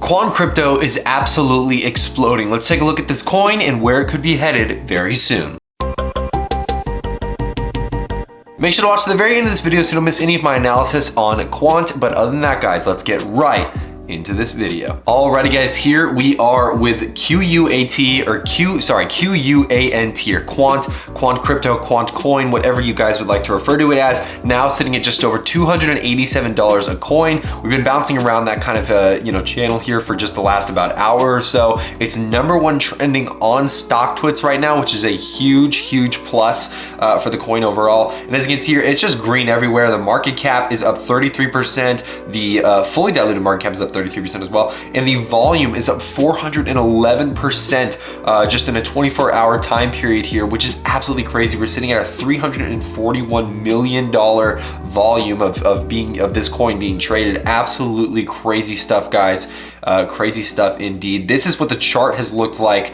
Quant Crypto is absolutely exploding. Let's take a look at this coin and where it could be headed very soon. Make sure to watch to the very end of this video so you don't miss any of my analysis on Quant. But other than that, guys, let's get right into this video. Alrighty guys, here we are with QUAT or QUANT or Quant Crypto, Quant Coin, whatever you guys would like to refer to it as, now sitting at just over $287 a coin. We've been bouncing around that kind of channel here for just the last about hour or so. It's #1 trending on StockTwits right now, which is a huge plus for the coin overall. And as you can see here, it's just green everywhere. The market cap is up 33%. The fully diluted market cap is up 33% as well, and the volume is up 411% just in a 24-hour time period here, which is absolutely crazy. We're sitting at a $341 million volume of this coin being traded. Absolutely crazy stuff, guys. Crazy stuff indeed. This is what the chart has looked like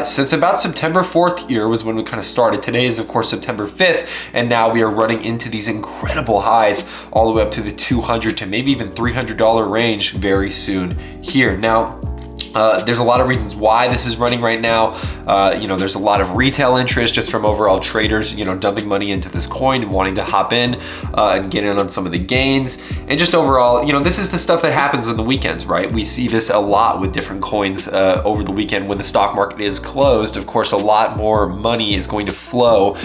since about September 4th here was when we kind of started. Today is of course September 5th, and now we are running into these incredible highs all the way up to the $200 to maybe even $300 range very soon here. Now, there's a lot of reasons why this is running right now. There's a lot of retail interest just from overall traders, dumping money into this coin and wanting to hop in and get in on some of the gains. And just overall, this is the stuff that happens on the weekends, right? We see this a lot with different coins over the weekend when the stock market is closed. Of course, a lot more money is going to flow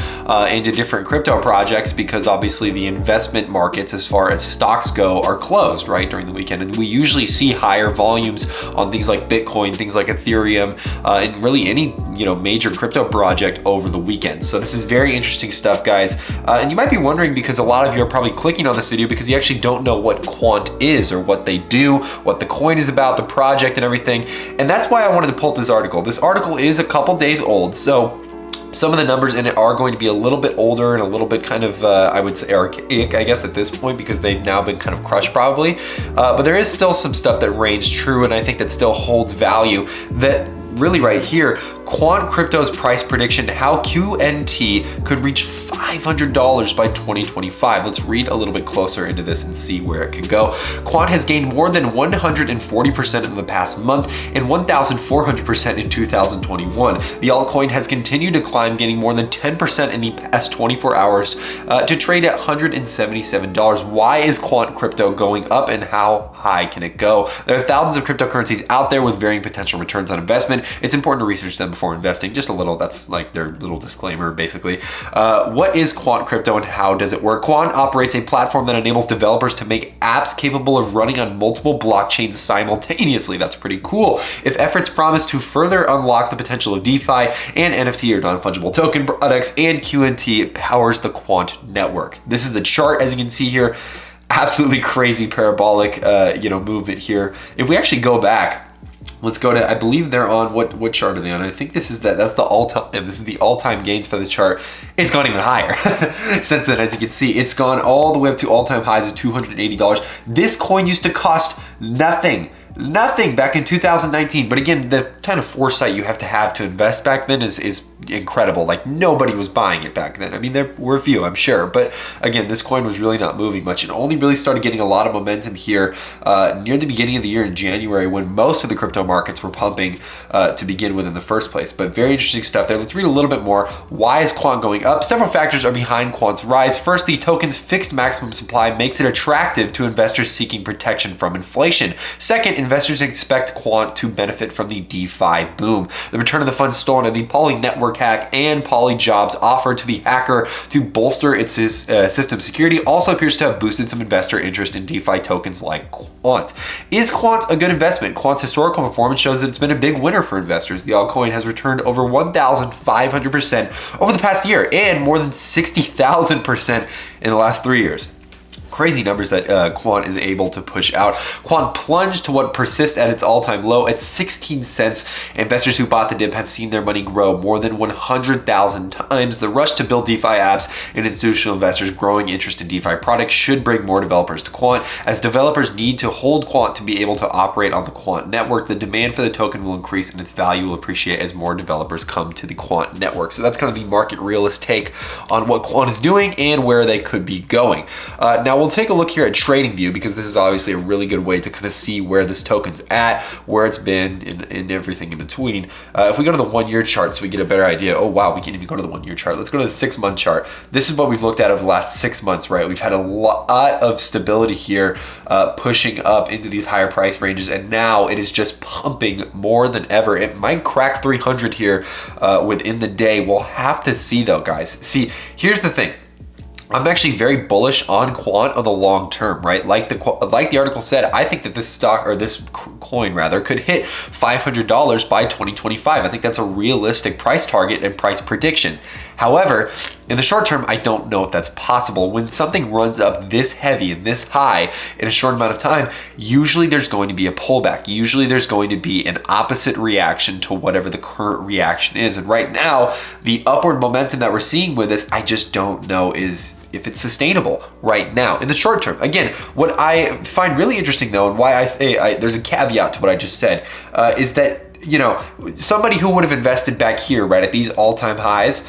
into different crypto projects because obviously the investment markets as far as stocks go are closed, right, during the weekend. And we usually see higher volumes on things like Bitcoin, things like Ethereum, and really any major crypto project over the weekend. So this is very interesting stuff, guys. And you might be wondering, because a lot of you are probably clicking on this video because you actually don't know what Quant is or what they do, what the coin is about, the project and everything. And that's why I wanted to pull up this article. This article is a couple days old, so some of the numbers in it are going to be a little bit older and a little bit kind of, I would say, archaic, I guess, at this point, because they've now been kind of crushed probably. But there is still some stuff that reigns true, and I think that still holds value. That really right here, Quant Crypto's price prediction, how QNT could reach $500 by 2025. Let's read a little bit closer into this and see where it could go. Quant has gained more than 140% in the past month and 1,400% in 2021. The altcoin has continued to climb, gaining more than 10% in the past 24 hours to trade at $177. Why is Quant Crypto going up, and how high can it go? There are thousands of cryptocurrencies out there with varying potential returns on investment. It's important to research them before investing. Just a little, that's like their little disclaimer, basically. What is Quant Crypto and how does it work? Quant operates a platform that enables developers to make apps capable of running on multiple blockchains simultaneously. That's pretty cool. If efforts promise to further unlock the potential of DeFi and NFT or non-fungible token products, and QNT powers the Quant network. This is the chart, as you can see here. Absolutely crazy parabolic, movement here. If we actually go back, let's go to, I believe they're on, what chart are they on? I think this is that's the all-time, this is the all-time gains for the chart. It's gone even higher since then. As you can see, it's gone all the way up to all-time highs of $280. This coin used to cost nothing back in 2019. But again, the kind of foresight you have to invest back then is incredible. Like, nobody was buying it back then. I mean, there were a few, I'm sure, but again, this coin was really not moving much. It only really started getting a lot of momentum here near the beginning of the year in January, when most of the crypto markets were pumping to begin with in the first place. But very interesting stuff there. Let's read a little bit more. Why is Quant going up? Several factors are behind Quant's rise. First, the token's fixed maximum supply makes it attractive to investors seeking protection from inflation. Second, investors expect Quant to benefit from the DeFi boom. The return of the funds stolen in the Poly network hack and Poly jobs offered to the hacker to bolster its system security also appears to have boosted some investor interest in DeFi tokens like Quant. Is Quant a good investment? Quant's historical performance shows that it's been a big winner for investors. The altcoin has returned over 1,500% over the past year and more than 60,000% in the last 3 years. Crazy numbers that Quant is able to push out. Quant plunged to what persists at its all-time low at 16 cents. Investors who bought the dip have seen their money grow more than 100,000 times. The rush to build DeFi apps and institutional investors' growing interest in DeFi products should bring more developers to Quant. As developers need to hold Quant to be able to operate on the Quant network, the demand for the token will increase and its value will appreciate as more developers come to the Quant network. So that's kind of the market realist take on what Quant is doing and where they could be going. Now we'll take a look here at TradingView, because this is obviously a really good way to kind of see where this token's at, where it's been, and everything in between. If we go to the 1 year chart so we get a better idea. Oh wow, we can't even go to the 1 year chart. Let's go to the 6 month chart. This is what we've looked at over the last 6 months, right? We've had a lot of stability here, pushing up into these higher price ranges, and now it is just pumping more than ever. It might crack 300 here within the day. We'll have to see though, guys. See, here's the thing. I'm actually very bullish on Quant on the long term, right? Like the article said, I think that this stock, or this coin rather, could hit $500 by 2025. I think that's a realistic price target and price prediction. However, in the short term, I don't know if that's possible. When something runs up this heavy and this high in a short amount of time, usually there's going to be a pullback. Usually there's going to be an opposite reaction to whatever the current reaction is. And right now, the upward momentum that we're seeing with this, I just don't know if it's sustainable right now in the short term. Again, what I find really interesting though, and why I say there's a caveat to what I just said, is that, you know, somebody who would have invested back here, right, at these all-time highs,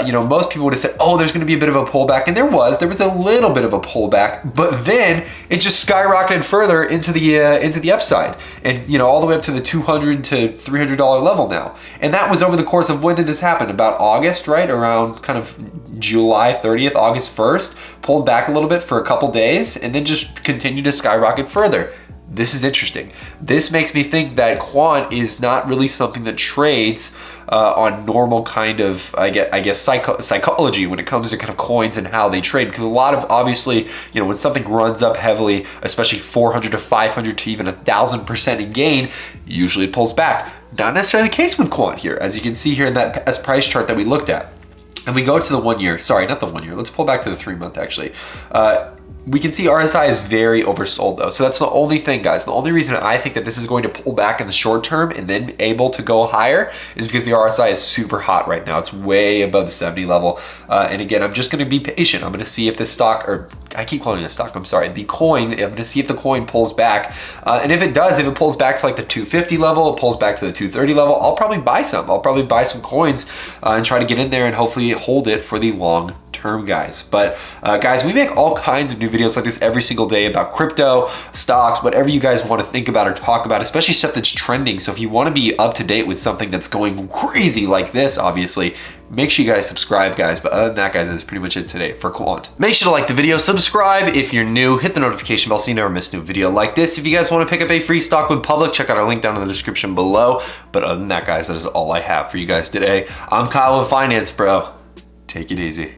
you know, most people would have said, oh, there's going to be a bit of a pullback, and there was a little bit of a pullback, but then it just skyrocketed further into the upside, and you know, all the way up to the $200 to $300 level now. And that was over the course of, when did this happen? About August, right? Around kind of July 30th, August 1st, pulled back a little bit for a couple days, and then just continued to skyrocket further. This is interesting. This makes me think that Quant is not really something that trades on normal kind of, I guess psychology when it comes to kind of coins and how they trade. Because a lot of, obviously, you know, when something runs up heavily, especially 400 to 500 to even 1,000% in gain, usually it pulls back. Not necessarily the case with Quant here, as you can see here in that past price chart that we looked at. And we go to the 1 year, sorry, not the 1 year. Let's pull back to the 3 month actually. We can see RSI is very oversold though. So that's the only thing, guys. The only reason I think that this is going to pull back in the short term and then able to go higher is because the RSI is super hot right now. It's way above the 70 level. And again, I'm just going to be patient. I'm going to see if this stock, or I keep calling it a stock, I'm sorry, the coin, I'm going to see if the coin pulls back. And if it does, if it pulls back to like the 250 level, it pulls back to the 230 level, I'll probably buy some. I'll probably buy some coins and try to get in there and hopefully hold it for the long term, guys. But guys, we make all kinds of new videos like this every single day about crypto, stocks, whatever you guys want to think about or talk about, especially stuff that's trending. So if you want to be up to date with something that's going crazy like this, obviously, make sure you guys subscribe, guys. But other than that, guys, that's pretty much it today for Quant. Make sure to like the video, subscribe if you're new, hit the notification bell so you never miss a new video like this. If you guys want to pick up a free stock with Public, check out our link down in the description below. But other than that, guys, that is all I have for you guys today. I'm Kyle with Finance Bro. Take it easy.